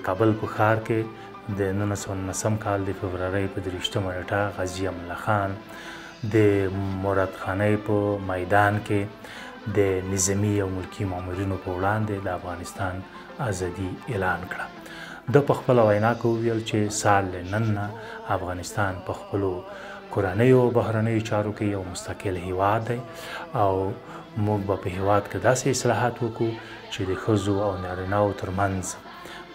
کابل په ښار کې د 1919 کال د فبرورۍ په 23 نیټه غازي امان الله خان د مراد خانۍ په میدان کې د نظامي او ملکي مامورینو په وړاندې د افغانستان ازادي اعلان کړه. د په خپله وینا کې وویل چې سال له نن نه افغانستان په خپلو کورنیو او بهرنیو چارو کې یو مستقل هیواد دی او موږ به په هیواد کې داسې اصلاحات وکړو چې د ښځو او نارینه‌و ترمنځ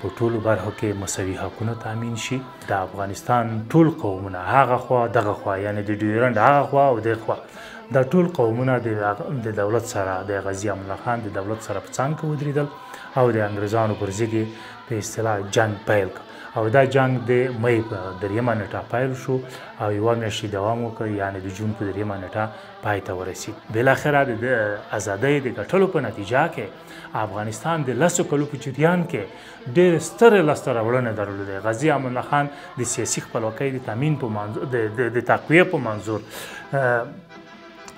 په ټولو برخو کې مساوي حقونه تامین شي. د افغانستان ټول قومونه هغه خوا دغه خوا یعنی د ډیورنډ هغه خوا او دغه خوا دا ټول قومونه د دولت سره د غازي امان الله خان د دولت سره په څنګ کې ودرېدل او د انګریزانو پر ضد په اصطلاح جنګ پیل کړ او دا جنګ د مۍ په 3 نیټه پیل شو او یوه میاشت دوام وکړ یعنی د جون په 3 نیټه پای ته ورسید. بالاخره د ازادۍ د ګټلو په نتیجه کې افغانستان د 10 کلو په جریان کې ډېر سترې لاسته راوړنې درلودې. غازي امان الله خان د سیاسي خپلواکۍ د تامین په منظور د تقویې په منظور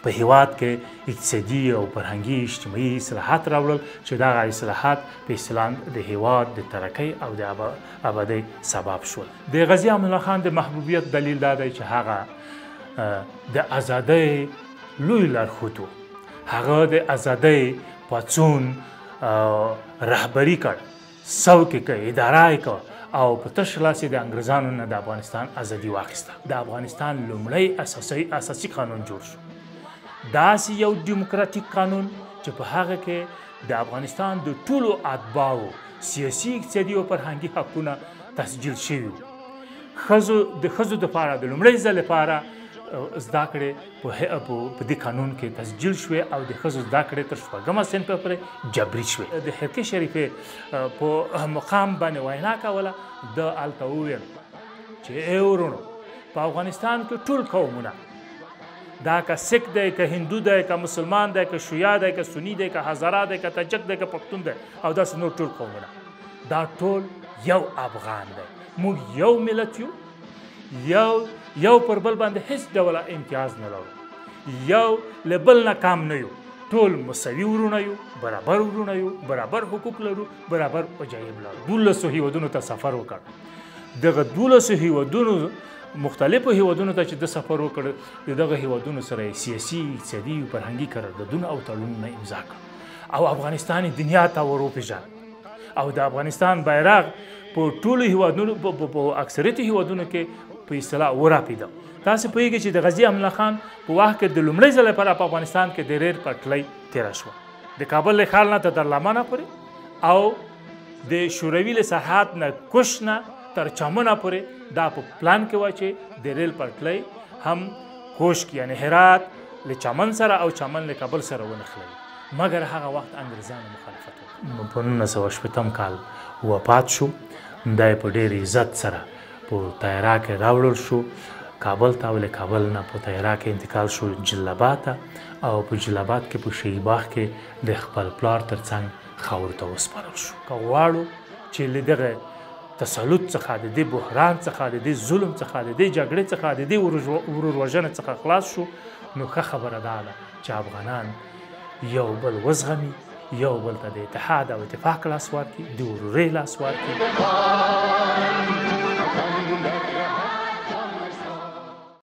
په هیواد کې اقتصادي او فرهنګي اجتماعي اصلاحات راوړل چې دغه اصلاحات په اصطلاح د هیواد د ترقۍ او د ابادۍ سبب شول. د غازي امان الله خان د محبوبیت دلیل دا دی چې هغه د ازادۍ لوی لارښود و. هغه د ازادۍ پاڅون رهبري کړ، څوک یې کړ، اداره یې کړ او په تش لاس د انګریزانو نه د افغانستان ازادي واخیسته. د افغانستان لومړی اساسي قانون جوړ شو، داسې یو ډیموکراتیک قانون چې په هغه کې د افغانستان د ټولو اتباعو سیاسي، اقتصادي او فرهنګي حقونه تسجیل شوي وو. د ښځو دپاره د لومړي ځل لپاره زده کړې په دې قانون کې تسجیل شوې او د ښځو زده کړې تر 4مه صنفه پورې جبري شوې. د خرقې شریفې په مقام باندې وینا کوله، د هلته وویل چې ای ورونو په افغانستان کې ټول قومونه دا که سکھ دی که هندو دی که مسلمان دی که شیعه دی که سنی دی که هزاره دی که تاجک دی که پښتون دی او داسې نور ټول قومونه دا ټول یو افغان دی. موږ یو ملت یو یو پر بل باندې هیڅ ډول امتیاز نه لرو، یو له بل نه کم نه یو، ټول مساوي ورونه یو، برابر ورونه یو، برابر حقوق لرو، برابر عجایب لرو. 12 هیوادونو ته سفر وکړ. دغه 12 هیوادونو مختلفو هیوادونو ته چې د سفر وکړ د دغه هیوادونو سره سیاسي، اقتصادي او فرهنګي قراردادونه او تړونونه امضا کړل او افغانستان دنیا ته ور وپېژاند او د افغانستان بیرغ په ټولو هیوادونو په اکثریت هیوادونو کې په اصطلاح ورپېده. تاسو پوهېږئ چې د غازي امان الله خان په وخت کې د لومړي ځل لپاره په افغانستان کې د ریل پټلۍ تېره شوه د کابل له ښار نه تر لمنه پورې او د شوروي له سرحد نه کوش نه تر چمنه پورې دا په پلان کې وه چې د ریل پټلۍ هم کوشک یعنی هرات له چمن سره او چمن له کابل سره ونښلوي، مګر هغه وخت انګریزانو مخالفت وکړ. په 1918 کال وفات شو. دا یې په ډېر عزت سره په طیاره کې راوړل شو کابل ته او له کابل نه په طیاره کې انتقال شو جلاباد ته او په جلاباد کې په شهید باغ کې د خپل پلار تر څنګ خاورو ته وسپارل شو. که غواړو چې له دغه تسلط څخه، د دې بحران څخه، د دې ظلم څخه، د دې جګړې څخه، د دې ورور وژنې څخه خلاص شو، نو ښه خبره دا ده چې افغانان یو بل وزغمي، یو بل ته د اتحاد او اتفاق لاس ورکړي، د ورورۍ لاس ورکړي.